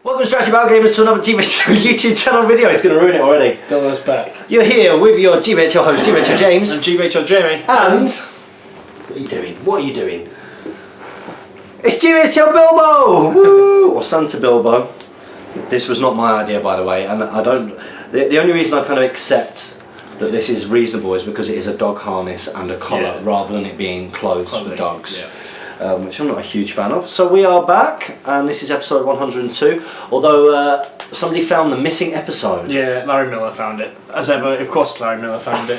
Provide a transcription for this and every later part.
Welcome Strategy Battle Gamers to another GBHL YouTube channel video. It's going to ruin it already. Bilbo's back. You're here with your GBHL host, GBHL James. And GBHL Jamie. And... what are you doing? What are you doing? It's GBHL Bilbo! Woo! Or Santa Bilbo. This was not my idea, by the way, and I don't... The only reason I kind of accept that this is reasonable is because it is a dog harness and a collar, rather than it being clothes for dogs. Yeah. Which I'm not a huge fan of. So we are back, and this is episode 102. Although somebody found the missing episode. Yeah, Larry Miller found it. As ever, of course, Larry Miller found it.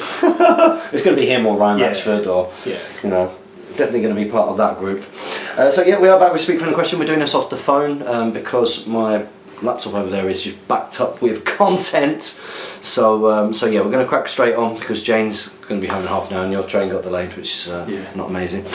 It's going to be him or Ryan Latchford, or you know, definitely going to be part of that group. So yeah, we are back with Speak Friend Question. We're doing this off the phone because my laptop over there is just backed up with content. So so yeah, we're going to crack straight on because Jane's going to be home in half an hour and your train got delayed, which is not amazing.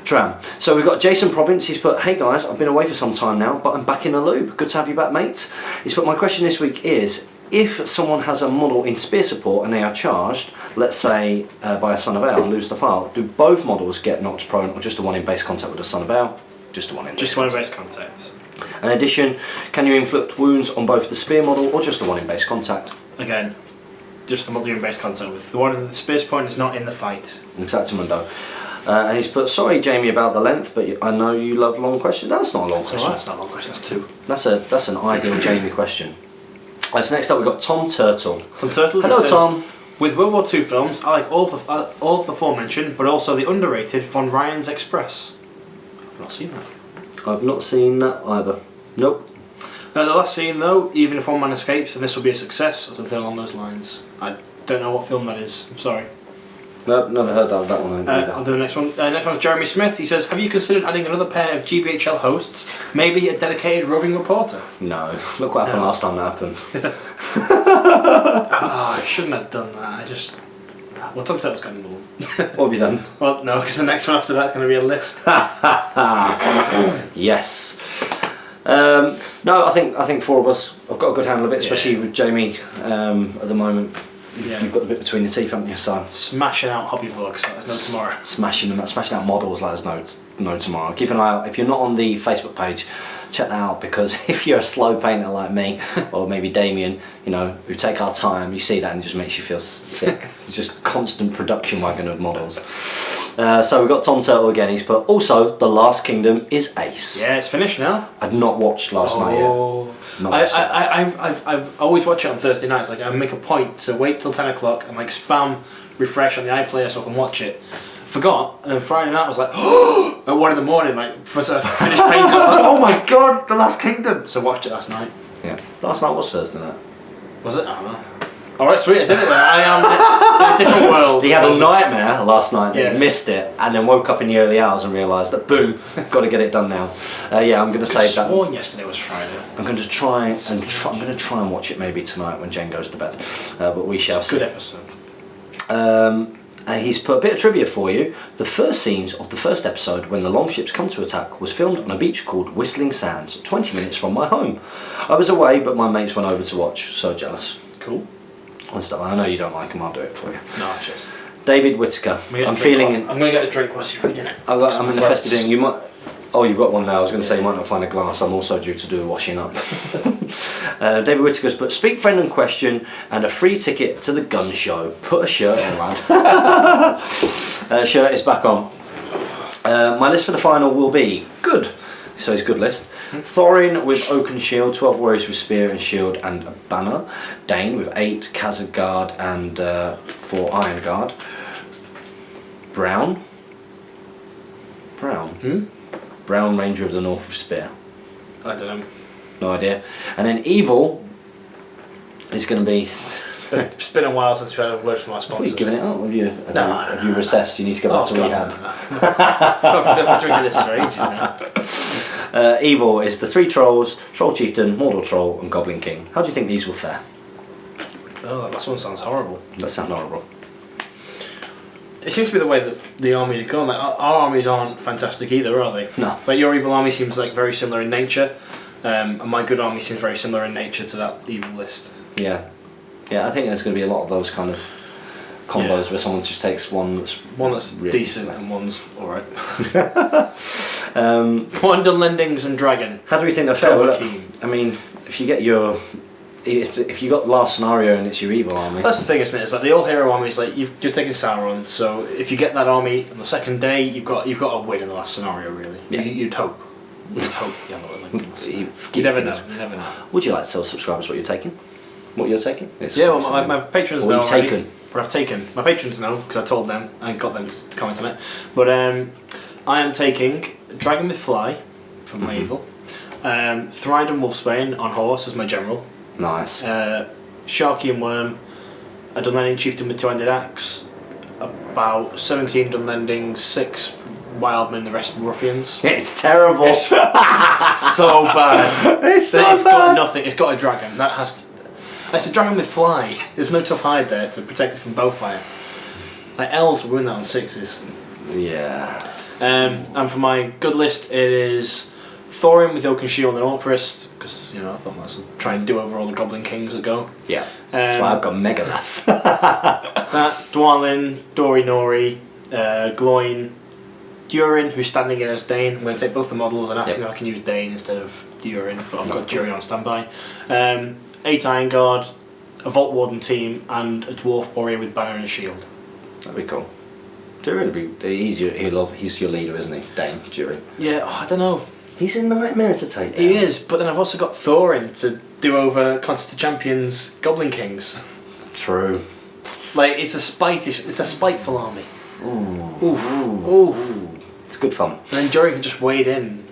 Tram. So we've got Jason Province. He's put, hey guys, I've been away for some time now, but I'm back in the loop. Good to have you back, mate. He's put, my question this week is, if someone has a model in spear support and they are charged, let's say by a Son of Ale and lose the file, do both models get knocked prone, or just the one in base contact with a Son of Ale? Just the one in base contact. Base contact. In addition, can you inflict wounds on both the spear model or just the one in base contact? Again, just the model you're in base contact with. The one in the spear's point is not in the fight. Exactamundo. And he's put, sorry Jamie about the length, but I know you love long questions. That's not a long question. That's not a long question, that's two. That's an ideal Jamie question. So next up we've got Tom Turtle. Tom Turtle. Hello says, Tom. With World War II films, I like all of the aforementioned, but also the underrated Von Ryan's Express. I've not seen that. I've not seen that either. Nope. The last scene though, even if one man escapes, then this will be a success, or something along those lines. I don't know what film that is, I'm sorry. Nope, never heard that one either. I'll do the next one. Next one's Jeremy Smith. He says, have you considered adding another pair of GBHL hosts? Maybe a dedicated roving reporter? No. Look what happened last time that happened. I shouldn't have done that. I just... Well, Tom Turtle's got involved. What have you done? Well, no, because the next one after that's going to be a list. Yes. No, I think four of us have got a good handle of it, especially with Jamie at the moment. Yeah. You've got the bit between your teeth, haven't you, son? Smashing out hobby vlogs like there's no tomorrow. Smashing out models like there's no tomorrow. Keep an eye out. If you're not on the Facebook page, check that out, because if you're a slow painter like me, or maybe Damien, you know, who take our time, you see that and it just makes you feel sick. It's just constant production wagon of models. So we've got Tom Turtle again. He's put, also, The Last Kingdom is ace. Yeah, it's finished now. I'd not watched last night yet. I've always watch it on Thursday nights. Like I make a point to wait till 10 o'clock and like spam refresh on the iPlayer so I can watch it. Forgot, and then Friday night I was like, oh, at 1 in the morning, like for finished painting. I was like, oh my god, The Last Kingdom. So watched it last night. Yeah, last night was Thursday night. Was it? I don't know. Alright, sweet, I did it then. I am in a different world. He had a nightmare last night, he missed it, and then woke up in the early hours and realised that, boom, got to get it done now. Yeah, I'm going to say that. I sworn yesterday was Friday. I'm going to try and watch it maybe tonight when Jen goes to bed, but we shall see. Good episode. He's put a bit of trivia for you. The first scenes of the first episode, when the longships come to attack, was filmed on a beach called Whistling Sands, 20 minutes from my home. I was away, but my mates went over to watch. So jealous. Cool. And stuff. I know you don't like them, I'll do it for you. No, cheers. David Whittaker. I'm going to get a drink whilst you're reading it. I'm in the festive thing. You might... Oh, you've got one now. I was going to say you might not find a glass. I'm also due to do a washing up. David Whittaker's put, speak friend and question and a free ticket to the gun show. Put a shirt on, lad. Shirt is back on. My list for the final will be good. So it's good list. Thorin with Oak and Shield, 12 warriors with Spear and Shield and a banner. Dane with 8 Khazad Guard and 4 Iron Guard. Brown. Brown Ranger of the North with Spear. I don't know. No idea. And then Evil is going to be... It's been a while since we had a word from our sponsors. Have you given it up? Have you recessed? You need to go back to rehab. I've been drinking this for ages now. Evil is the 3 trolls, Troll Chieftain, Mordor Troll and Goblin King. How do you think these will fare? Oh, that last one sounds horrible. That sounds horrible. It seems to be the way that the armies are going. Like our armies aren't fantastic either, are they? No. Like your evil army seems like very similar in nature, and my good army seems very similar in nature to that evil list. Yeah. Yeah, I think there's going to be a lot of those kind of combos where someone just takes one that's really decent and one's alright. Come on, Dunlendings and Dragon. How do we think they'll fare? I mean, if you get your... If you got last scenario and it's your evil army... That's the thing, isn't it? It's like the all-hero army is like, you're taking Sauron, so if you get that army on the second day, you've got to win in the last scenario, really. Yeah. You'd hope. You'd hope. Yeah, you never know. You never know. Would you like to tell subscribers what you're taking? What you're taking? Yeah, well, my patrons know. What you've taken? What I've taken. My patrons know, because I told them, I got them to comment on it. But I am taking Dragon with Fly from my evil, Thryden Wolfsbane on horse as my general. Nice. Sharky and Worm, a Dunlending Chieftain with 2-handed axe, about 17 Dunlendings, 6 Wildmen, the rest ruffians. It's terrible. It's so bad. It's got nothing. It's got a dragon. It's a dragon with fly. There's no tough hide there to protect it from bowfire. Like elves will win that on 6s. Yeah. And for my good list, it is Thorin with Oaken Shield and Orcrist, because I thought that's try and do over all the Goblin Kings that go. Yeah. That's why I've got Megalas. That Dwalin, Dori Nori, Gloin, Durin, who's standing in as Dane. I'm going to take both the models and asking if I can use Dane instead of Durin, but I've got Durin on standby. 8 Iron Guard, a Vault Warden team, and a Dwarf Warrior with Banner and a Shield. That'd be cool. Durin would be... He's your leader, isn't he? Dane, Durin. Yeah, I don't know. He's a nightmare to take down. He is, but then I've also got Thorin to do over Contest of Champions Goblin Kings. True. Like, it's a spiteful army. Ooh. Ooh. It's good fun. And then Durin can just wade in.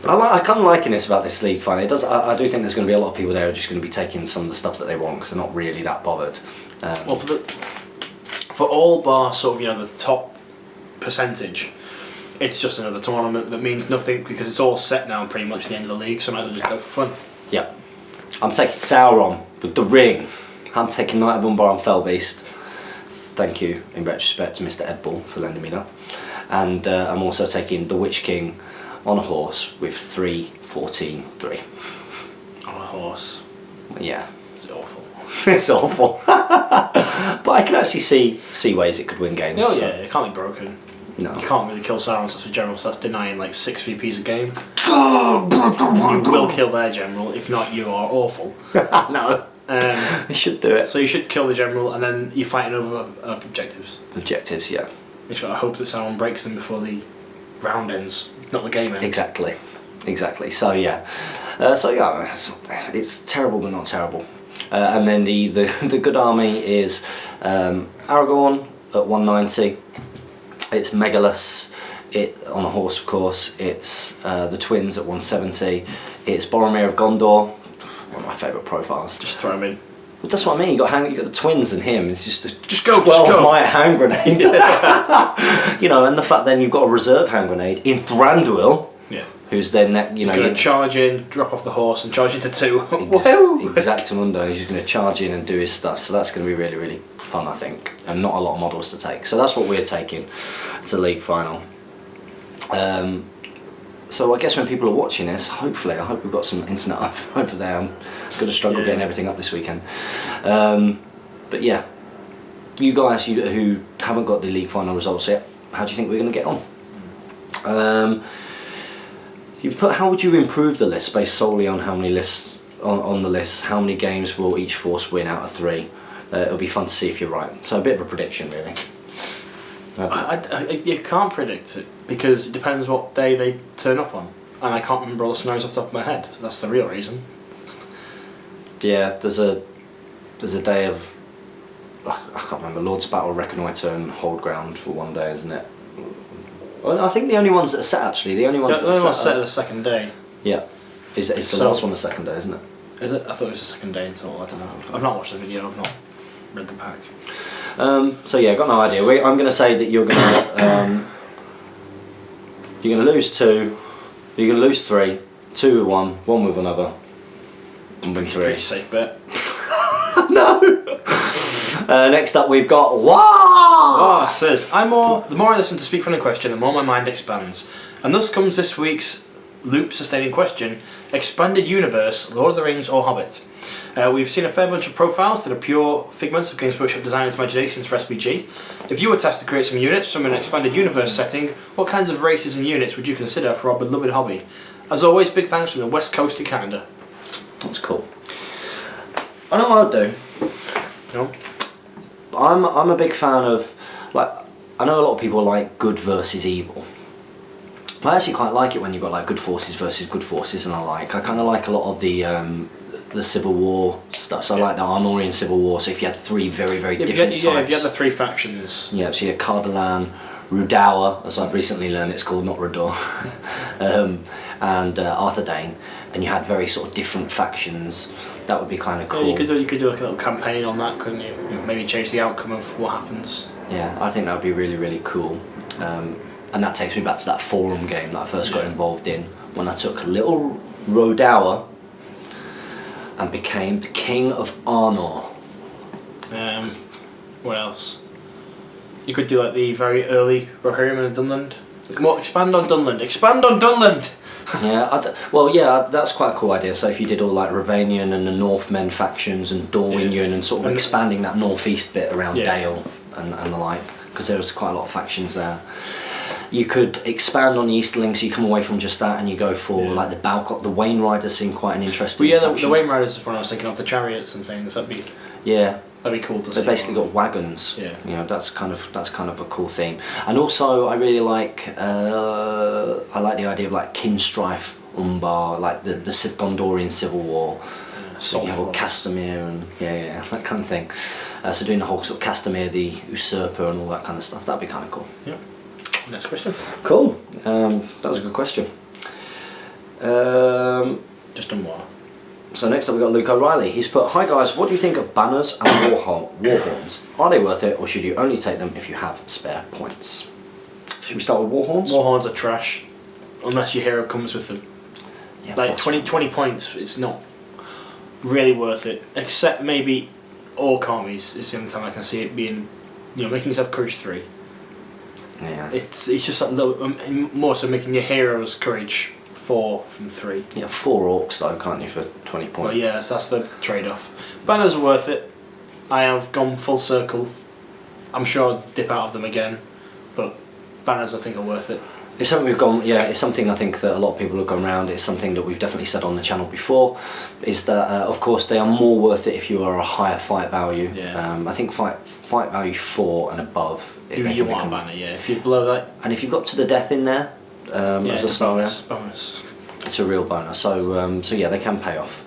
I kind of liking this about this league final. It does. I do think there's going to be a lot of people there who are just going to be taking some of the stuff that they want because they're not really that bothered. Well, for all bar sort of the top percentage, it's just another tournament that means nothing because it's all set now pretty much at the end of the league. So I might as well just go for fun. Yeah, I'm taking Sauron with the ring. I'm taking Knight of Umbar and Fellbeast. Thank you, in retrospect, to Mr. Ed Bull for lending me that. And I'm also taking the Witch King on a horse with 3, 14, 3. On a horse. Yeah. It's awful. It's awful. But I can actually see ways it could win games. Oh yeah, it can't be broken. No. You can't really kill Sauron as a general, so that's denying like 6 VPs a game. You will kill their general, if not you are awful. No. You should do it. So you should kill the general and then you're fighting over objectives. Objectives, yeah. You should hope that someone breaks them before the round ends, not the game ends. Exactly. So yeah. It's terrible but not terrible. And then the good army is Aragorn at 190. It's Megalas, on a horse of course. It's the twins at 170. It's Boromir of Gondor, one of my favourite profiles. Just throw him in. Well, that's what I mean. You got the twins and him. It's just go. 12-mile hand grenade. And the fact then you've got a reserve hand grenade in Thranduil. Yeah. Who's then he's going to charge in, drop off the horse, and charge into 2. Exactamundo. He's just going to charge in and do his stuff. So that's going to be really, really fun, I think, and not a lot of models to take. So that's what we're taking. It's a league final. So I guess when people are watching this, hopefully, I hope we've got some internet up over there. I'm going to struggle getting everything up this weekend. But yeah, you guys who haven't got the league final results yet, how do you think we're going to get on? How would you improve the list based solely on how many lists on the list? How many games will each force win out of 3? It'll be fun to see if you're right. So a bit of a prediction, really. You can't predict it because it depends what day they turn up on, and I can't remember all the scenarios off the top of my head. So that's the real reason. Yeah, there's a day of I can't remember, Lord's Battle, Reconnoiter, and Hold Ground for one day, isn't it? Well, I think the only ones that are set actually, the only ones that are set the second day. Yeah, it's the last one the second day, isn't it? Is it? I thought it was the second day until I don't know. I've not watched the video. I've not read the pack. So yeah, got no idea. I'm going to say that you're going to lose 2, you're going to lose 3, 2 with 1, 1 with another, and win 3. Pretty safe bet. No. Next up, we've got says the more I listen to Speak from the Question, the more my mind expands, and thus comes this week's loop-sustaining question: expanded universe, Lord of the Rings, or Hobbit? We've seen a fair bunch of profiles that are pure figments of Games Workshop designers' imaginations for SBG. If you were tasked to create some units from an expanded universe setting, what kinds of races and units would you consider for our beloved hobby? As always, big thanks from the West Coast of Canada. That's cool. I know what I'll do. No. I'm a big fan of, like, I know a lot of people like good versus evil. I actually quite like it when you've got like good forces versus good forces, and I kind of like a lot of the Civil War stuff. So I like the Arnorian Civil War. So if you had three very different types. Yeah, if you had the three factions. Yeah, so you had Cardalan, Rudawa, as I've recently learned it's called, not Rudor, and Arthur Dane, and you had very sort of different factions. That would be kind of cool. Yeah, you could do like a little campaign on that, couldn't you? Maybe change the outcome of what happens. Yeah, I think that would be really cool. And that takes me back to that forum game that I first got involved in, when I took little Rodawa and became the King of Arnor. What else? You could do like the very early Rohirrim and Dunland. More, expand on Dunland. Expand on Dunland! Yeah, that's quite a cool idea. So if you did all like Ravanian and the Northmen factions and Dorwinian and sort of expanding that northeast bit around Dale and the like, because there was quite a lot of factions there. You could expand on the Easterlings, so you come away from just that and you go for like the Balcott. The Wayne Riders seem quite an interesting faction. The Wayne Riders is when I was thinking of the chariots and things. That'd be cool to see. They basically got wagons. Yeah. You know, that's kind of a cool theme. And also I really like I like the idea of like Kinstrife, Umbar, like the Gondorian Civil War. So you have all Castamere and that kind of thing. So doing the whole sort of Castamere, the usurper and all that kind of stuff, that'd be kind of cool. Yeah. Next question. Cool. That was a good question. Just a more. So next up we've got Luke O'Reilly. He's put, "Hi guys, what do you think of banners and war horns? Are they worth it, or should you only take them if you have spare points?" Should we start with war horns? War horns are trash, unless your hero comes with them. Yeah, like 20 points, it's not really worth it. Except maybe Orc armies is the only time I can see it being, making yourself courage 3. Yeah. It's just a little more so making your heroes courage 4 from 3. Yeah, 4 orcs though, can't you, for 20 points? Well, yes, that's the trade-off. Banners are worth it. I have gone full circle. I'm sure I'll dip out of them again, but banners I think are worth it. It's something we've gone. Yeah, it's something I think that a lot of people have gone around. It's something that we've definitely said on the channel before. Is that of course they are more worth it if you are a higher fight value. Yeah. I think fight value 4 and above. You want a banner, yeah. If you blow that, and if you've got to the death in there, as a scenario, bonus. It's a real bonus. So yeah, they can pay off.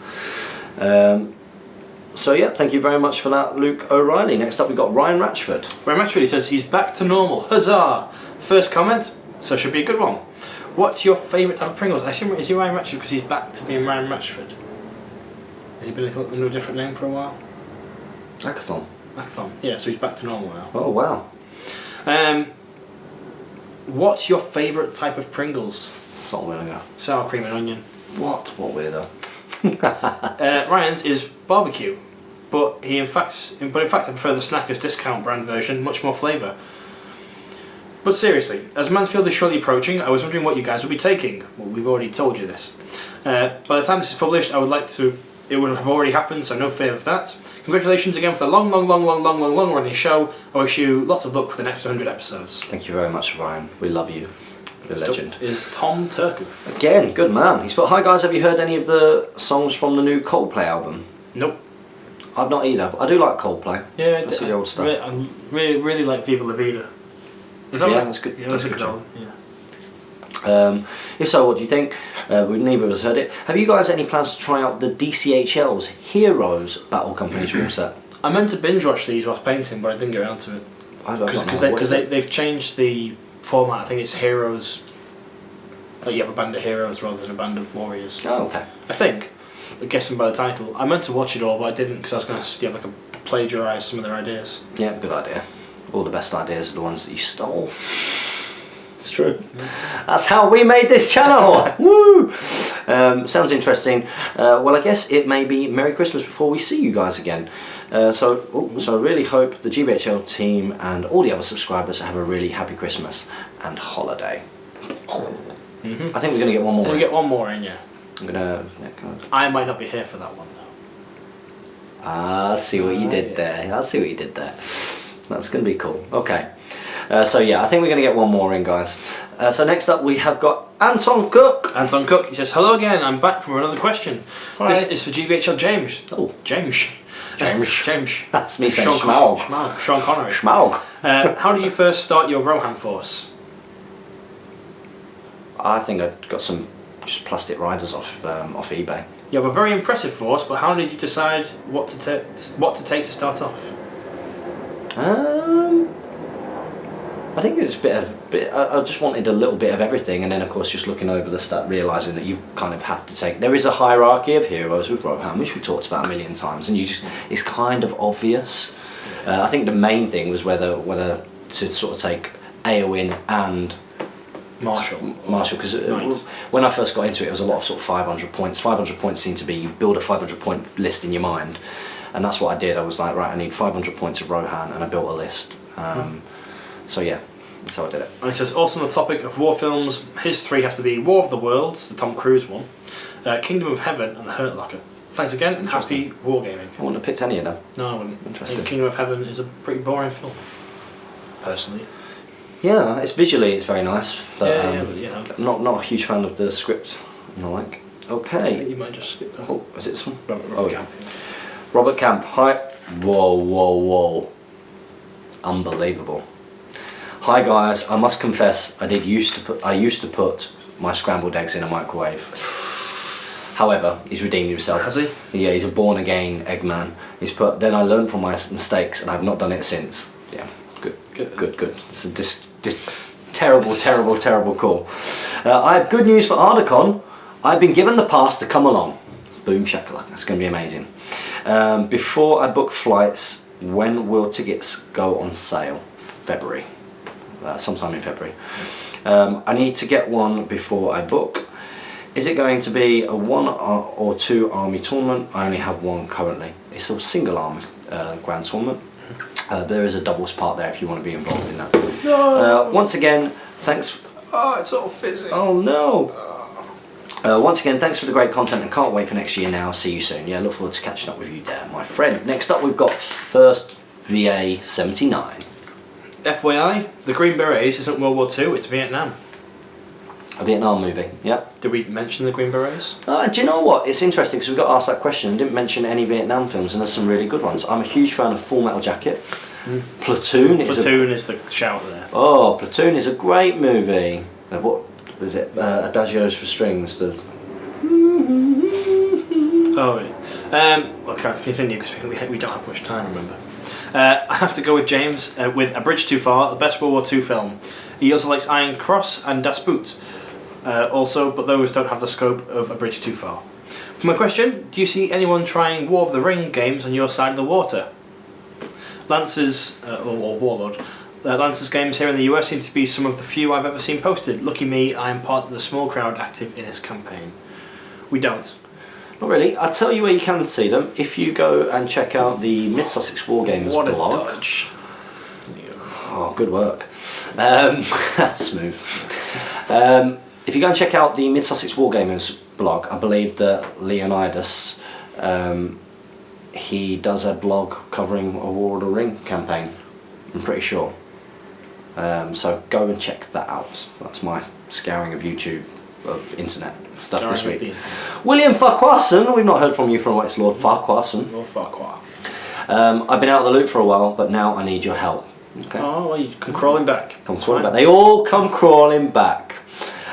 So yeah, thank you very much for that, Luke O'Reilly. Next up, we've got Ryan Ratchford. Ryan Ratchford, he says he's back to normal. Huzzah! First comment. So should be a good one. What's your favourite type of Pringles? I assume is he Ryan Ratchford because he's back to being Ryan Ratchford. Has he been under a different name for a while? Hackathon. Yeah, so he's back to normal now. Oh wow. What's your favourite type of Pringles? Salt and vinegar. Sour cream and onion. What weirdo. Ryan's is barbecue, but in fact I prefer the Snackers discount brand version, much more flavour. But seriously, as Mansfield is shortly approaching, I was wondering what you guys would be taking. Well, we've already told you this. By the time this is published, it would have already happened, so no fear of that. Congratulations again for the long running show. I wish you lots of luck for the next 100 episodes. Thank you very much, Ryan. We love you. You're a legend. Is Tom Turtle. Again, good man. He's put, "Hi guys, have you heard any of the songs from the new Coldplay album?" Nope. I've not either. I do like Coldplay. Yeah, that's the old stuff. I really like Viva La Vida. Is that yeah, right? That's good. Yeah, that's a good album. Yeah. If so, what do you think? Neither of us heard it. Have you guys any plans to try out the DCHL's Heroes Battle Companies rule set? I meant to binge watch these whilst painting, but I didn't get around to it. Because they've changed the format. I think it's heroes. Like you have a band of heroes rather than a band of warriors. Oh, okay. I think. I'm guessing by the title. I meant to watch it all, but I didn't because I was going to plagiarise some of their ideas. Yeah, good idea. All the best ideas are the ones that you stole. It's true. That's how we made this channel. Woo! Sounds interesting. Well, I guess it may be Merry Christmas before we see you guys again. So I really hope the GBHL team and all the other subscribers have a really happy Christmas and holiday. I think we're going to get one more. We'll get one more in, yeah. I might not be here for that one though. I see what you did there. I see what you did there. That's going to be cool. Okay. So yeah, I think we're going to get one more in, guys. So next up we have got Anton Cook. Anton Cook, he says, hello again, I'm back for another question. Hi. This is for GBHL James. Oh, James. James. That's me saying Sean Schmaug. Sean Connery. Schmaug. How did you first start your Rohan force? I think I got some just plastic riders off eBay. You have a very impressive force, but how did you decide what to take to start off? I think it was a bit. I just wanted a little bit of everything, and then of course just looking over the stat, realizing that you kind of have to take. There is a hierarchy of heroes with Rohan, which we talked about a million times, and it's kind of obvious. I think the main thing was whether to sort of take Eowyn and Marshall, because when I first got into it, it was a lot of sort of 500 points. 500 points seemed to be, you build a 500 point list in your mind, and that's what I did. I was like, right, I need 500 points of Rohan, and I built a list. So yeah, that's how I did it. And he says, also on the topic of war films, his three have to be War of the Worlds, the Tom Cruise one, Kingdom of Heaven, and The Hurt Locker. Thanks again, and happy wargaming. I wouldn't have picked any of them. No, I wouldn't. Interesting. I think Kingdom of Heaven is a pretty boring film, personally. Yeah, it's very nice, but, but you know, not a huge fan of the script. Okay. You might just skip that. Oh, is it this one? Robert Camp. Robert Camp. Hi. Whoa. Unbelievable. Hi guys. I must confess, I used to put my scrambled eggs in a microwave. However, he's redeemed himself. Has he? Yeah, he's a born again Eggman. Then I learned from my mistakes, and I've not done it since. Yeah. Good. It's a terrible call. I have good news for Ardacon. I've been given the pass to come along. Boom shakalaka. It's going to be amazing. Before I book flights, when will tickets go on sale? February. Sometime in February. I need to get one before I book. Is it going to be a 1 or 2 army tournament? I only have one currently. It's a single army grand tournament. There is a doubles part there if you want to be involved in that. No. Once again, thanks. Oh, it's all fizzy. Oh no. Once again, thanks for the great content and can't wait for next year now. See you soon. Yeah, look forward to catching up with you there, my friend. Next up, we've got First VA 79. FYI, the Green Berets isn't World War II, it's Vietnam. A Vietnam movie, yeah. Did we mention the Green Berets? Do you know what? It's interesting because we got asked that question and didn't mention any Vietnam films, and there's some really good ones. I'm a huge fan of Full Metal Jacket. Platoon is the shout there. Oh, Platoon is a great movie. What was it? Adagios for Strings. Oh, yeah. Well, can I continue because we don't have much time, remember. I have to go with James with A Bridge Too Far, the best World War II film. He also likes Iron Cross and Das Boot. Also, but those don't have the scope of A Bridge Too Far. For my question, do you see anyone trying War of the Ring games on your side of the water? Lance's, or Warlord, Lance's games here in the US seem to be some of the few I've ever seen posted. Lucky me, I am part of the small crowd active in his campaign. We don't. Not really. I'll tell you where you can see them. If you go and check out the Mid-Sussex Wargamers blog. What a dodge. Oh, good work. Smooth. If you go and check out the Mid-Sussex Wargamers blog, I believe that Leonidas, he does a blog covering a War of the Ring campaign. I'm pretty sure. So go and check that out. That's my scouring of YouTube, of internet stuff this week. William Farquharson, we've not heard from you for a while. It's Lord Farquharson. Lord Farquhar. I've been out of the loop for a while, but now I need your help. Okay. Oh, well, you come crawling back. They all come crawling back.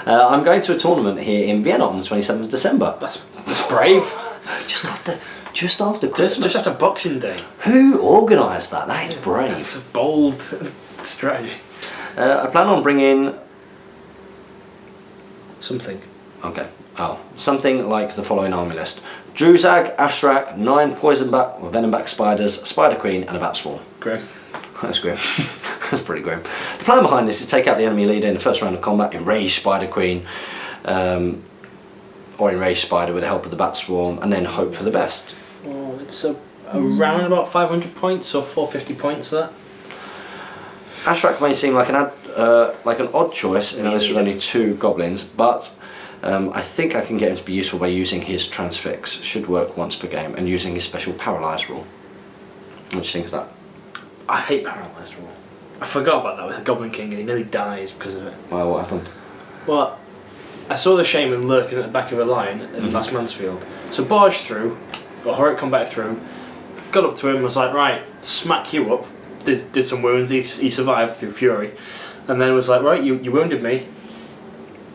I'm going to a tournament here in Vienna on the 27th of December. That's brave. just after Christmas. Just after Boxing Day. Who organised that? That is brave. That's a bold strategy. I plan on bringing something. Okay. Oh, something like the following army list: Druzag, Ashrak, 9 Poisonback or Venomback spiders, Spider Queen, and a Bat Swarm. Grim. That's grim. That's pretty grim. The plan behind this is take out the enemy leader in the first round of combat, enrage Spider Queen, or enrage Spider with the help of the Bat Swarm, and then hope for the best. Oh, it's around about 500 points or 450 points for that. Ashrak may seem like an odd choice in a list with only 2 goblins, but I think I can get him to be useful by using his transfix. Should work once per game, and using his special paralyze rule. What do you think of that? I hate paralyzed rule. I forgot about that with the Goblin King, and he nearly died because of it. Well, what happened? Well, I saw the shaman lurking at the back of a line in last Mansfield. So barged through, got Horit come back through, got up to him, was like, right, smack you up. Did some wounds, he survived through fury. And then was like, right, you wounded me.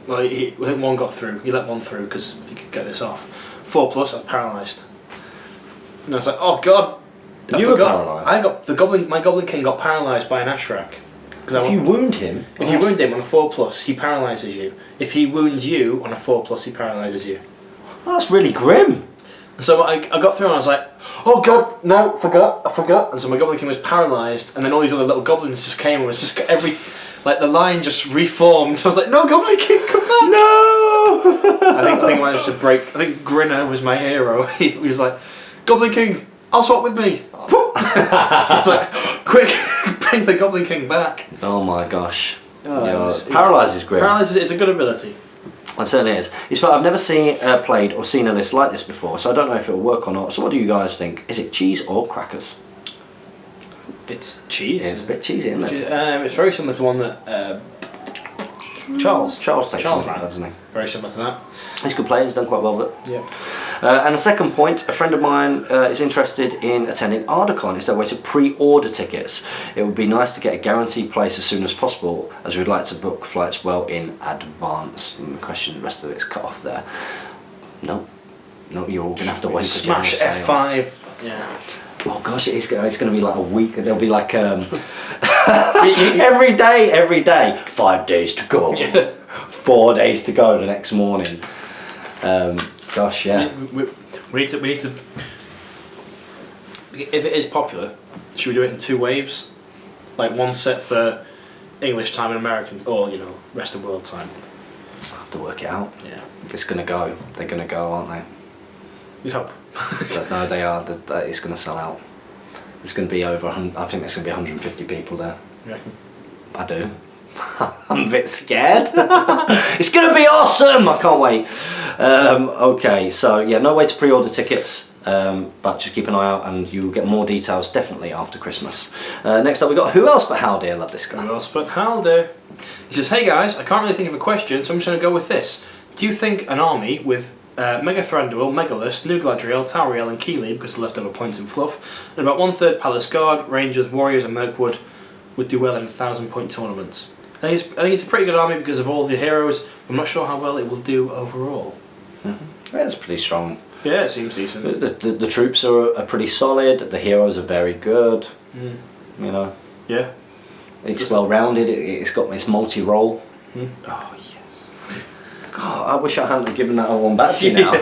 Well, I think one got through. He let one through because he could get this off. 4+, I was paralysed. And I was like, oh god. You were paralysed? I got my Goblin King got paralysed by an Ashrak. If you wound him? If you wound him on a 4+, he paralyses you. If he wounds you on a 4+, he paralyses you. Oh, that's really grim. And so I got through and I was like, oh god, no, I forgot. And so my Goblin King was paralysed, and then all these other little goblins just came and was just the line just reformed. I was like, no, Goblin King, come back! No! I think I managed to break. I think Grinner was my hero. He was like, Goblin King, I'll swap with me. I was like, quick, bring the Goblin King back. Oh my gosh. Oh, Paralyse is grim. Paralyze is a good ability. It certainly is. I've never played or seen a list like this before, so I don't know if it'll work or not. So what do you guys think? Is it cheese or crackers? It's cheese. Yeah, it's a bit cheesy, isn't it? It's very similar to one that Charles takes ran, doesn't he? Very similar to that. He's a good player, he's done quite well with it. Yeah. And a second point, a friend of mine is interested in attending Ardacon. Is there a way to pre-order tickets? It would be nice to get a guaranteed place as soon as possible, as we'd like to book flights well in advance. And the rest of it's cut off there. No, you're all going to have to wait for Smash F5. Yeah. Oh gosh, it's going to be like a week. There'll be like every day. 5 days to go. Yeah. 4 days to go the next morning. Gosh, yeah. We need to. If it is popular, should we do it in 2 waves? Like one set for English time and American, or rest of world time. I'll have to work it out. Yeah. It's going to go. They're going to go, aren't they? You'd hope. But no, they are. It's going to sell out. There's going to be over. I think there's going to be 150 people there. You reckon? I do. I'm a bit scared. It's going to be awesome. I can't wait. Okay, so yeah, no way to pre-order tickets, but just keep an eye out, and you'll get more details definitely after Christmas. Next up, we got Who Else But Haldir. I love this guy. Who Else But Haldir? He says, "Hey guys, I can't really think of a question, so I'm just going to go with this. Do you think an army with Mega Thranduil, Megalith, New Gladriel, Tauriel and Keeley, because of leftover points and fluff, and about 1/3 Palace Guard, Rangers, Warriors and Mirkwood would do well in 1,000-point tournaments? I think it's a pretty good army because of all the heroes. I'm not sure how well it will do overall." Mm-hmm. That's pretty strong. Yeah, it seems decent. The troops are pretty solid. The heroes are very good. Yeah. It's well rounded. It's multi-role. Oh yes. God, I wish I hadn't given that one back to you now.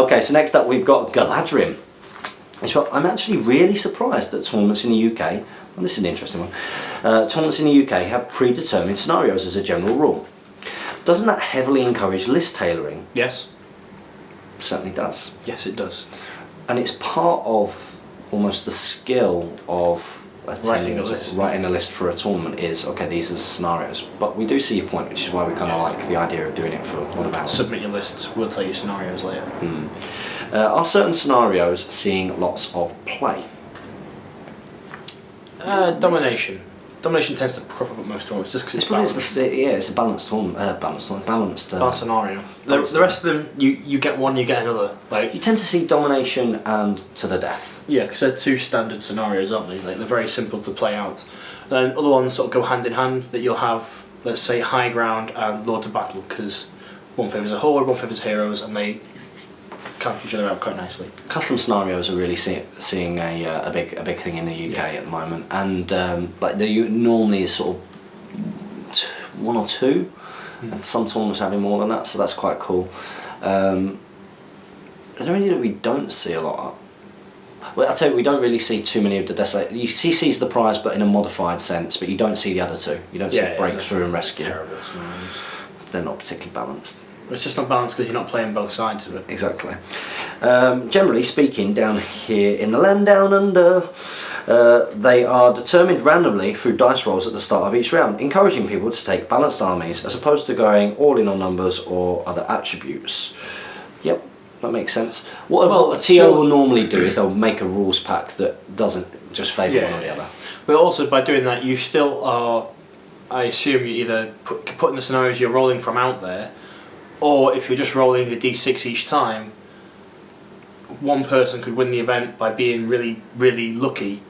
Okay, so next up we've got Galadrim. I'm actually really surprised that tournaments in the UK, well, this is an interesting one, tournaments in the UK have predetermined scenarios as a general rule. Doesn't that heavily encourage list tailoring? Yes. Certainly does. Yes, it does. And it's part of almost the skill of writing a list for a tournament is, okay, these are the scenarios. But we do see your point, which is why we kind of like the idea of doing it for one of ours. Submit your lists, we'll tell you scenarios later. Are certain scenarios seeing lots of play? Domination. Domination tends to prop up most tournaments just because it's balanced. It's a balanced tournament. Balanced scenario. The rest of them, you get one, you get another. Like you tend to see domination and to the death. Yeah, because they're 2 standard scenarios, aren't they? Like they're very simple to play out. Then other ones sort of go hand in hand. That you'll have, let's say, High Ground and Lords of Battle, because one favours a horde, one favours heroes, and they cancel each other out quite nicely. Custom scenarios are really seeing a big thing in the UK at the moment, and normally is sort of 1 or 2, and some tournaments having more than that, so that's quite cool. Are there any that we don't see a lot of? Well, I'll tell you, we don't really see too many of the Desolate. You see Seize the Prize, but in a modified sense, but you don't see the other 2. You don't see Breakthrough and Rescue. Terrible scenarios. They're not particularly balanced. It's just not balanced because you're not playing both sides of it. Exactly. Generally speaking, down here in the land down under, they are determined randomly through dice rolls at the start of each round, encouraging people to take balanced armies as opposed to going all in on numbers or other attributes. Yep, that makes sense. What a TO will normally do is they'll make a rules pack that doesn't just favour one or the other. But also by doing that, you still are. I assume you either putting the scenarios you're rolling from out there, or if you're just rolling a d6 each time, one person could win the event by being really, really lucky,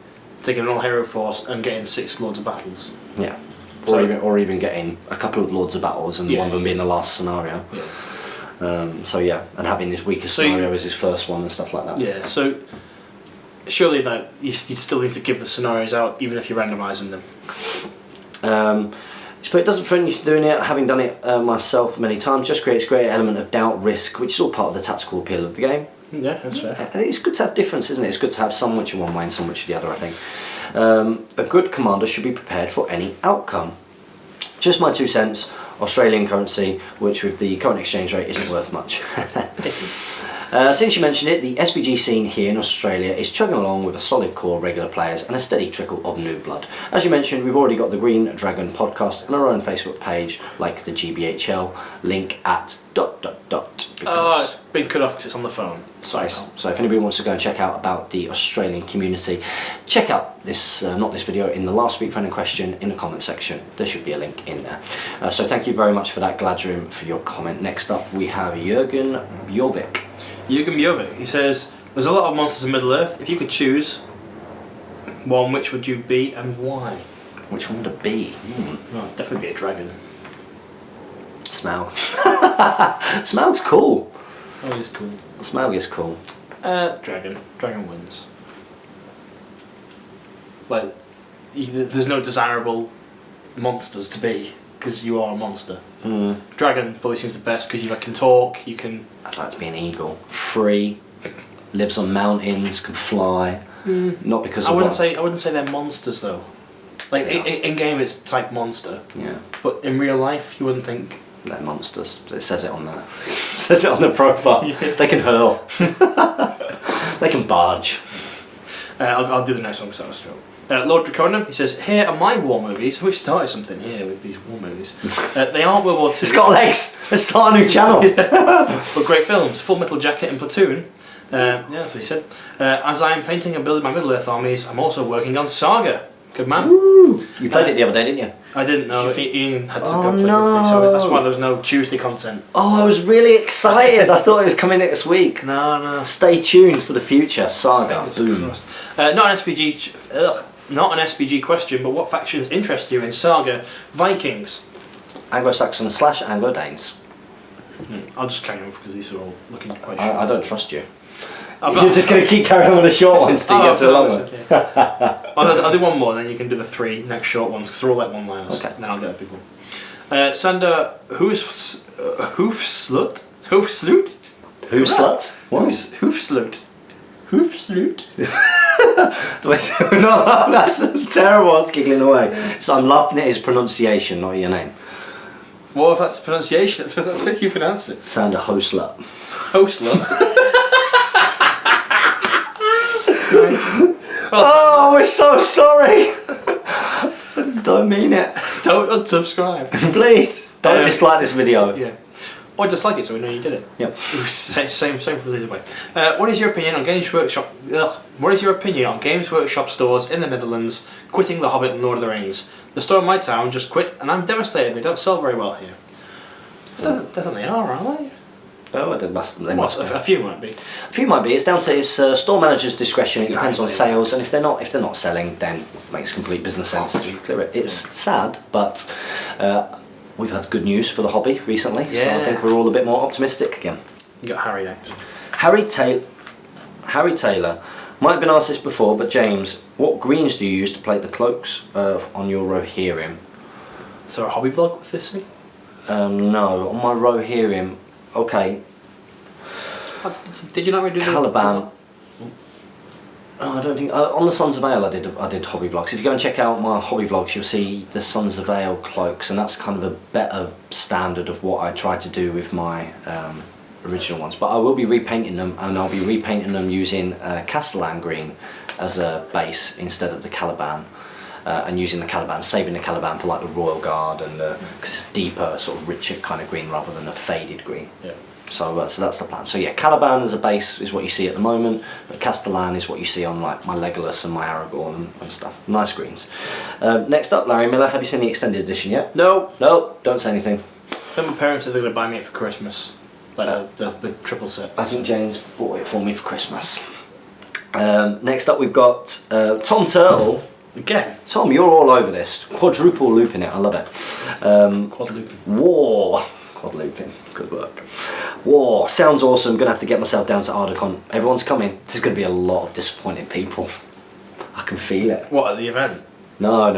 taking an all-hero force and getting 6 Lords of Battles. Yeah. Or even getting a couple of Lords of Battles and one of them being the last scenario. Yeah. And having his weakest scenario as his first one and stuff like that. Yeah, so surely that you still need to give the scenarios out even if you're randomising them. But it doesn't prevent you from doing it. Having done it myself many times, just creates a great element of doubt, risk, which is all part of the tactical appeal of the game. Yeah, that's fair. And it's good to have difference, isn't it? It's good to have some which are one way and some which are the other, I think. A good commander should be prepared for any outcome. Just my 2 cents, Australian currency, which with the current exchange rate isn't worth much. Since you mentioned it, the SBG scene here in Australia is chugging along with a solid core of regular players and a steady trickle of new blood. As you mentioned, we've already got the Green Dragon podcast and our own Facebook page, like the GBHL, link at ... Oh, it's been cut off because it's on the phone. Sorry. So if anybody wants to go and check out about the Australian community, check out this, not this video, in the last week friend in question in the comment section. There should be a link in there. So thank you very much for that, Gladrim, for your comment. Next up we have Jürgen Bjorvik. Jürgen Bjorvik, he says, there's a lot of monsters in Middle-earth. If you could choose one, which would you be and why? Which one would it be? Well, definitely be a dragon. Smaug. Smaug's cool. Oh, he's cool. Smaug is cool. Dragon. Dragon wins. Like, there's no desirable monsters to be, because you are a monster. Dragon probably seems the best, because you can talk, you can... I'd like to be an eagle. Free, lives on mountains, can fly. Not because I wouldn't say they're monsters, though. Like, in game it's type monster. Yeah. But in real life, you wouldn't think... They're monsters. It says it on the says it on the profile. Yeah. They can hurl. They can barge. I'll do the next one because that was true. Lord Draconum, he says, here are my war movies. We've started something here with these war movies. They aren't World War II. It's got legs. Let's start a new channel. But great films. Full Metal Jacket and Platoon. Yeah, that's what he said. As I am painting and building my Middle-earth armies, I'm also working on Saga. Good man. Woo. You played it the other day, didn't you? I didn't know. Ian had to go play with me, so that's why there was no Tuesday content. Oh, I was really excited. I thought it was coming next week. No. Stay tuned for the future. Saga. Boom. Not an SBG question, but what factions interest you in Saga? Vikings. Anglo-Saxon / Anglo-Danes. I'll just carry on because these are all looking quite short. I don't trust you. You're just going to keep carrying on with the short ones till you get to the long one. I'll do one more, then you can do the 3 next short ones because they're all like one-liners. Okay. Then I'll get the big one. Sander Hoofslut? Hoofslut? Hoofslut? What? Hoofslut. Hoofslut? No, that's terrible. I was giggling away. So I'm laughing at his pronunciation, not your name. What if that's the pronunciation? That's how you pronounce it. Sander Hoofslut. Hoofslut? Oh, we're so sorry. Don't mean it. Don't unsubscribe. Please. Don't dislike this video. Yeah. Or dislike it so we know you did it. Yep. Same for the other way. What is your opinion on Games Workshop? What is your opinion on Games Workshop stores in the Netherlands quitting The Hobbit and Lord of the Rings? The store in my town just quit, and I'm devastated. They don't sell very well here. Definitely are, aren't they? Oh, they must. A few might be. A few might be. It's down to his store manager's discretion. It depends on sales, and if they're not selling, then it makes complete business sense to clear it. It's sad, but we've had good news for the hobby recently, so I think we're all a bit more optimistic again. You got Harry next. Harry Taylor. Might have been asked this before, but James, what greens do you use to plate the cloaks on your Rohirrim? Is there a hobby vlog with this thing? No, on my Rohirrim. Okay. Did you not redo Caliban? Oh, I don't think on the Sons of Ale I did hobby vlogs. If you go and check out my hobby vlogs, you'll see the Sons of Ale cloaks, and that's kind of a better standard of what I try to do with my original ones. But I will be repainting them, and I'll be repainting them using Castellan green as a base instead of the Caliban. And using the Caliban, saving the Caliban for like the Royal Guard and because it's deeper, sort of richer kind of green rather than a faded green. Yeah. So that's the plan. So yeah, Caliban as a base is what you see at the moment, but Castellan is what you see on like my Legolas and my Aragorn and stuff. Nice greens. Next up, Larry Miller. Have you seen the extended edition yet? No. No. Don't say anything. I think my parents are going to buy me it for Christmas. Like the triple set. I think James bought it for me for Christmas. Next up, we've got Tom Turtle. Again. Tom, you're all over this. Quadruple looping it. I love it. Quad looping. War. Quad looping. Good work. War. Sounds awesome. Gonna have to get myself down to Ardacon. Everyone's coming. There's gonna be a lot of disappointed people. I can feel it. What, at the event? No.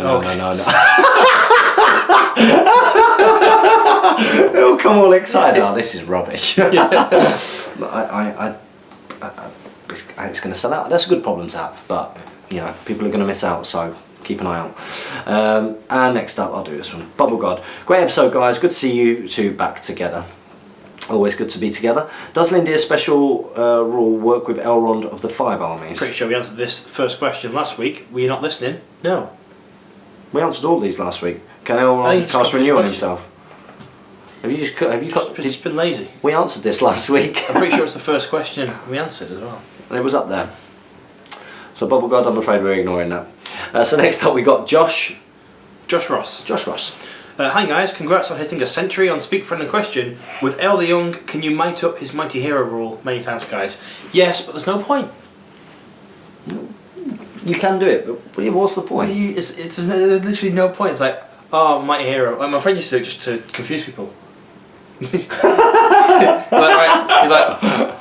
They'll come all excited. Oh, this is rubbish. It's going to sell out. That's a good problem to have, but you know, people are going to miss out, so keep an eye out. And next up, I'll do this one. Bubble God. Great episode, guys. Good to see you two back together. Always good to be together. Does Lindy's special rule work with Elrond of the Five Armies? Pretty sure we answered this first question last week. Were you not listening? No. We answered all these last week. Can Elrond cast renew on himself? Have you It's been lazy. We answered this last week. I'm pretty sure it's the first question we answered as well. It was up there. So Bubble God, I'm afraid we're ignoring that. So next up we got Josh Ross. Hi guys, congrats on hitting a century on Speak Friend and Question. With El the Young, can you might up his mighty hero rule? Many thanks, guys. Yes, but there's no point. You can do it, but what's the point? It's literally no point. It's like, oh, mighty hero. Like, my friend used to do it just to confuse people. You're like,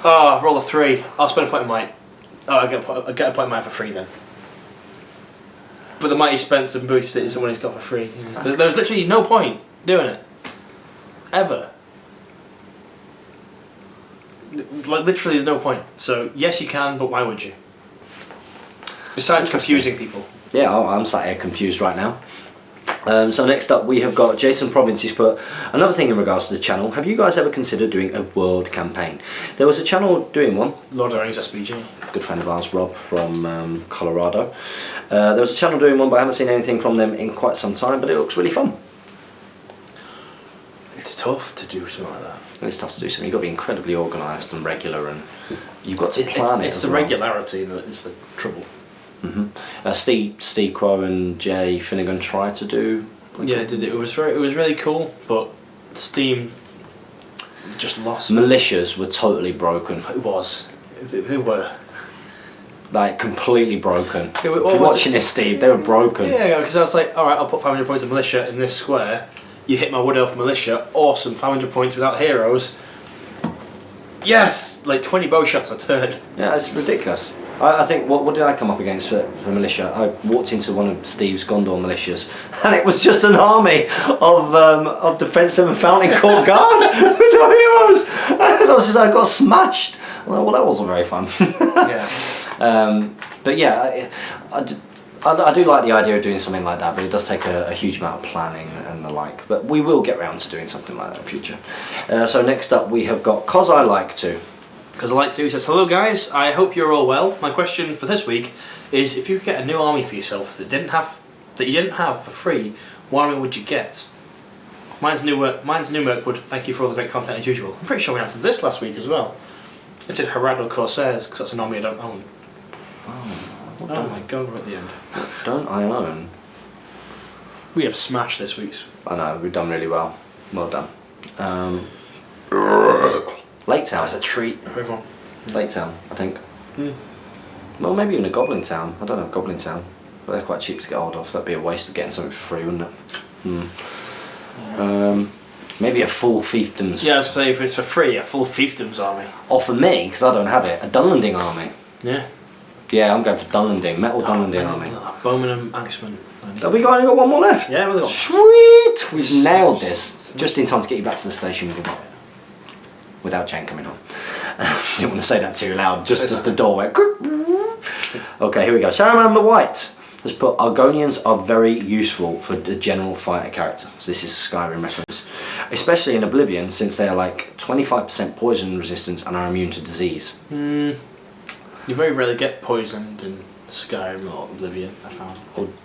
oh, roll a 3. I'll spend a point in might. Oh, I get a point in might for free then. But the might he spent and boosted it is the one he's got for free. Yeah. There's literally no point doing it. Ever. Like, literally there's no point. So, yes you can, but why would you? Besides confusing people. Yeah, I'm sat here confused right now. So next up we have got Jason Province. He's put another thing in regards to the channel. Have you guys ever considered doing a world campaign? There was a channel doing one. Lord of the Rings SBG. Good friend of ours, Rob from Colorado. There was a channel doing one, but I haven't seen anything from them in quite some time. But it looks really fun. It's tough to do something like that. It's tough to do something. You've got to be incredibly organised and regular, and you've got to plan it. It's the regularity that is the trouble. Steve Crow and Jay Finnegan tried to do. Yeah, did it. It was really cool, but Steam just lost. Militias were totally broken. It was. They were. Like completely broken. If you're watching this, Steve, they were broken. Yeah, because I was like, alright, I'll put 500 points of militia in this square. You hit my Wood Elf militia, awesome, 500 points without heroes. Yes! Like 20 bow shots a turn. Yeah, it's ridiculous. I think, what did I come up against for militia? I walked into one of Steve's Gondor militias and it was just an army of defensive and fountain court guard with no heroes. And I got smashed. Well, that wasn't very fun. Yeah. But yeah, I do like the idea of doing something like that, but it does take a huge amount of planning and the like. But we will get round to doing something like that in the future. So next up we have got Cause I Like To. Because I Like To says, hello guys, I hope you're all well. My question for this week is, if you could get a new army for yourself that you didn't have for free, what army would you get? Mine's New Mirkwood. Thank you for all the great content as usual. I'm pretty sure we answered this last week as well. It's in Harado Corsairs, because that's an army I don't own. Oh my god, we're at the end. Don't I own? We have smashed this week's. I know, we've done really well. Well done. Lake Town. That's a treat for everyone. Lake Town, I think. Well, maybe even a Goblin Town. I don't know, Goblin Town. But they're quite cheap to get hold of. That'd be a waste of getting something for free, wouldn't it? Maybe a full fiefdoms. Yeah, I was going to say, if it's for free, a full fiefdoms army. Or for me, because I don't have it, a Dunlanding army. Yeah. Yeah, I'm going for Dunlanding, metal Dunlanding army. Bowman and Axeman. Have we only got one more left? Yeah, we've got. Sweet! We've nailed this. Just in time to get you back to the station without Jane coming on. Didn't want to say that too loud, just as the door went. Okay, here we go. Saruman the White has put, Argonians are very useful for the general fighter character. So this is a Skyrim reference. Especially in Oblivion, since they are like 25% poison resistance and are immune to disease. You very rarely get poisoned in Skyrim or Oblivion, I found.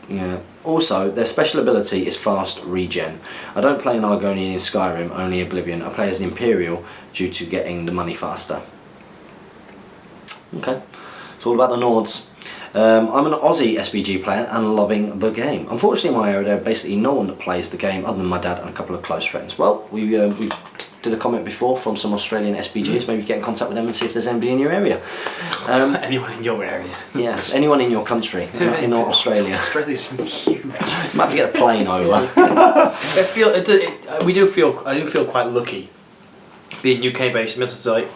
Yeah. Also, their special ability is fast regen. I don't play an Argonian in Skyrim, only Oblivion. I play as an Imperial due to getting the money faster. Okay, it's all about the Nords. I'm an Aussie SBG player and loving the game. Unfortunately, in my area, there's basically no one that plays the game other than my dad and a couple of close friends. Well, we did a comment before from some Australian SBGs. Maybe get in contact with them and see if there's anybody in your area. Anyone in your area? Yes, anyone in your country, in Australia. Australia's huge. Might have to get a plane over. I do feel quite lucky being UK based. It's like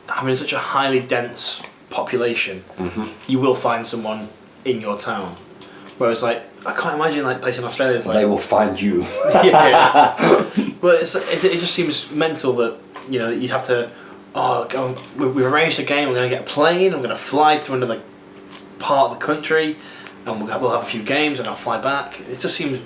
having such a highly dense population. You will find someone in your town. Whereas like I can't imagine like place in Australia. It's like, they will find you. Yeah. But it just seems mental that you'd have to. We've arranged a game. I'm going to get a plane. I'm going to fly to another part of the country, and we'll have a few games, and I'll fly back. It just seems.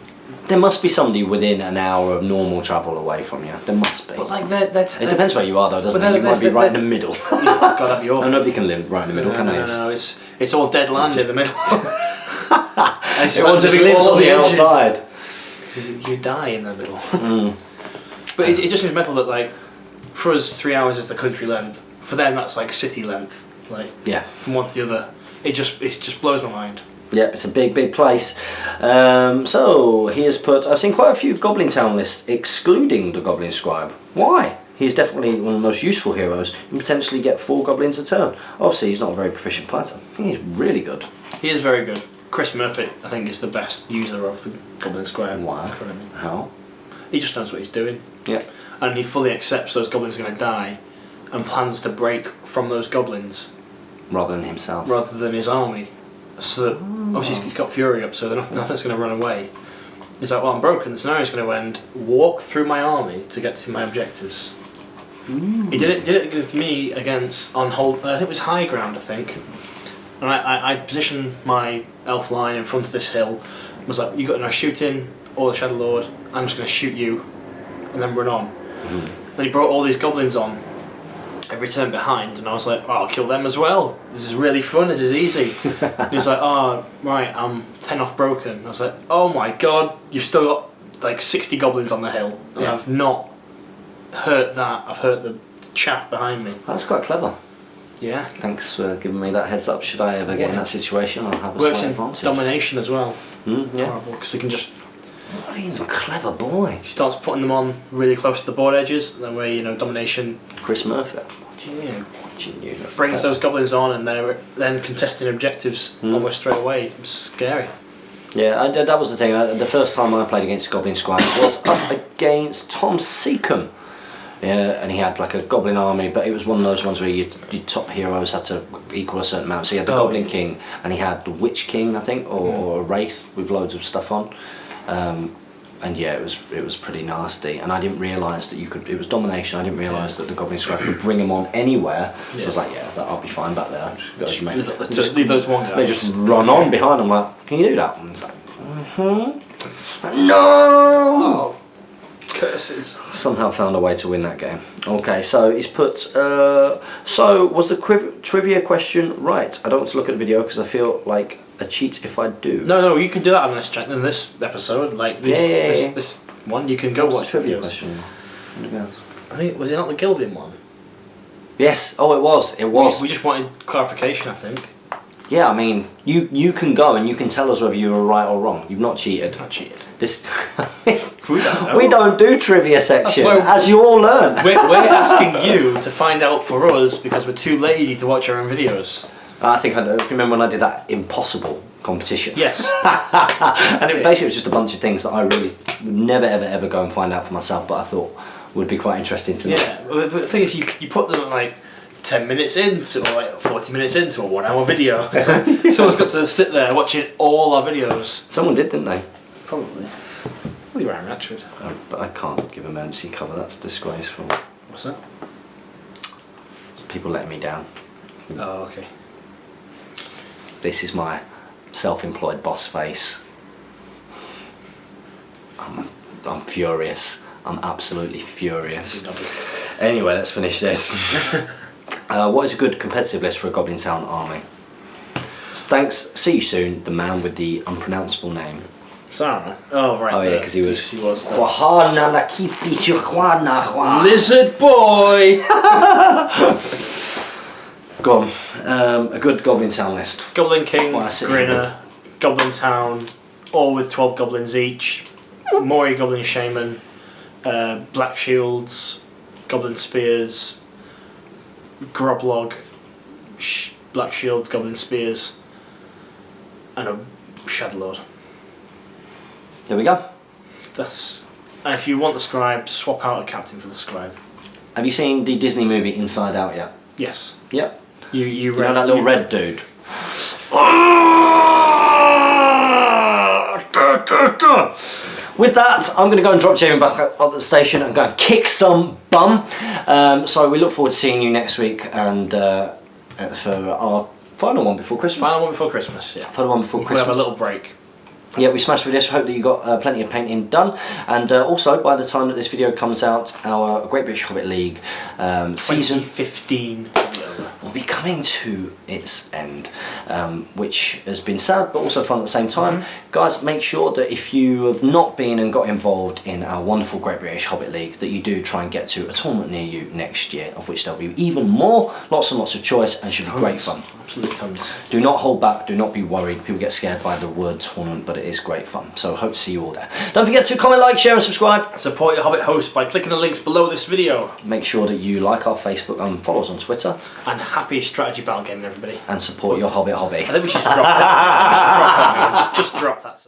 There must be somebody within an hour of normal travel away from you. There must be. But like it depends where you are, though, doesn't it? You might be right in the middle. God, that'd be awful. And nobody can live right in the middle, can they? No, it's all dead land in the middle. Everyone just lives on the outside. You die in the middle. But it just seems mental that like, for us 3 hours is the country length. For them that's like city length. Like from one to the other. It just blows my mind. Yeah, it's a big place. So he has put. I've seen quite a few Goblin Town lists excluding the Goblin Scribe. Why? He's definitely one of the most useful heroes and potentially get 4 goblins a turn. Obviously, he's not a very proficient fighter. He's really good. He is very good. Chris Murphy, I think, is the best user of the Goblin Square. Why? Currently. How? He just knows what he's doing. Yeah. And he fully accepts those goblins are going to die and plans to break from those goblins. Rather than himself. Rather than his army. So that, obviously he's got fury up, so nothing's going to run away. He's like, well, I'm broken, the scenario's going to end. Walk through my army to get to my objectives. He did it with me against on hold. I think it was high ground. I think, and I positioned my elf line in front of this hill. And was like, you got no shooting or the Shadow Lord. I'm just going to shoot you, and then run on. Then he brought all these goblins on. Every turn behind, and I was like, oh, I'll kill them as well. This is really fun. This is easy. And he was like, oh, right, I'm 10 off broken. I was like, oh my god, you've still got like 60 goblins on the hill, and I've not hurt that. I've hurt the chaff behind me. That's quite clever. Yeah. Thanks for giving me that heads up. Should I ever get in that situation, I'll have a Works slight in advantage. domination as well. Yeah. Because he can just. Oh, he's a clever boy. He starts putting them on really close to the board edges, and then where domination. Chris Murphy. Watching you. Brings those goblins on, and they're then contesting objectives almost straight away. It's scary. Yeah, that was the thing. The first time I played against Goblin Squire was up against Tom Seacombe. Yeah, and he had like a goblin army, but it was one of those ones where your top heroes had to equal a certain amount. So he had the Goblin King, and he had the Witch King, I think, or a Wraith with loads of stuff on. And yeah, it was pretty nasty. And I didn't realise that you could. It was domination. I didn't realise that the Goblin Squire could bring them on anywhere. So I was like, yeah, I'll be fine back there. Just leave those one guys. They just run on behind them like, can you do that? And it's like, no. Curses. Somehow found a way to win that game. Okay, so he's put. So was the trivia question right? I don't want to look at the video because I feel like a cheat if I do. No, you can do that on this episode. Like this one, you can go watch the trivia videos. question. I think was it not the Gilbin one? Yes. Oh, it was. It was. We just wanted clarification, I think. Yeah, I mean, you can go and you can tell us whether you were right or wrong. You've not cheated. Not cheated. This We don't know. we don't do trivia section, as you all learn. We're asking you to find out for us because we're too lazy to watch our own videos. I think I remember when I did that Impossible competition. Yes. And it basically was just a bunch of things that I really would never ever go and find out for myself, but I thought would be quite interesting to know. Yeah, but the thing is, you put them at like 10 minutes into, or like 40 minutes into a 1 hour video. So someone's got to sit there watching all our videos. Someone did, didn't they? Probably. Well, you're Aaron Ratchford. But I can't give emergency cover, that's disgraceful. What's that? People letting me down. Oh, okay. This is my self-employed boss face. I'm furious. I'm absolutely furious. Anyway, let's finish this. What is a good competitive list for a Goblin Town army? Thanks. See you soon. The man with the unpronounceable name. Sauron. Oh right. Oh yeah, because he was. Lizard boy. Go on. A good Goblin Town list. Goblin King, Grinner, Goblin Town, all with 12 goblins each. Mori Goblin Shaman, Black Shields, Goblin Spears, Groblog, Black Shields, Goblin Spears, and a Shadowlord. There we go. And if you want the Scribe, swap out a Captain for the Scribe. Have you seen the Disney movie Inside Out yet? Yes. Yep. You know that little red dude? With that, I'm going to go and drop Jamie back up at the station and go and kick some bum. So we look forward to seeing you next week and for our final one before Christmas. Final one before Christmas, yeah. Final one before Christmas. We'll have a little break. Yeah, we smashed through this. Hope that you got plenty of painting done. And also, by the time that this video comes out, our Great British Hobbit League season 15 will be coming to its end, which has been sad but also fun at the same time. Guys, make sure that if you have not been and got involved in our wonderful Great British Hobbit League, that you do try and get to a tournament near you next year, of which there'll be even more, lots and lots of choice, and should be great fun. Absolute tons. Do not hold back, do not be worried. People get scared by the word tournament, but it is great fun. So hope to see you all there. Don't forget to comment, like, share and subscribe. Support your Hobbit host by clicking the links below this video. Make sure that you like our Facebook and follow us on Twitter. And happy strategy battle gaming, everybody. And support your Hobbit hobby. I think we should drop that. Just drop that.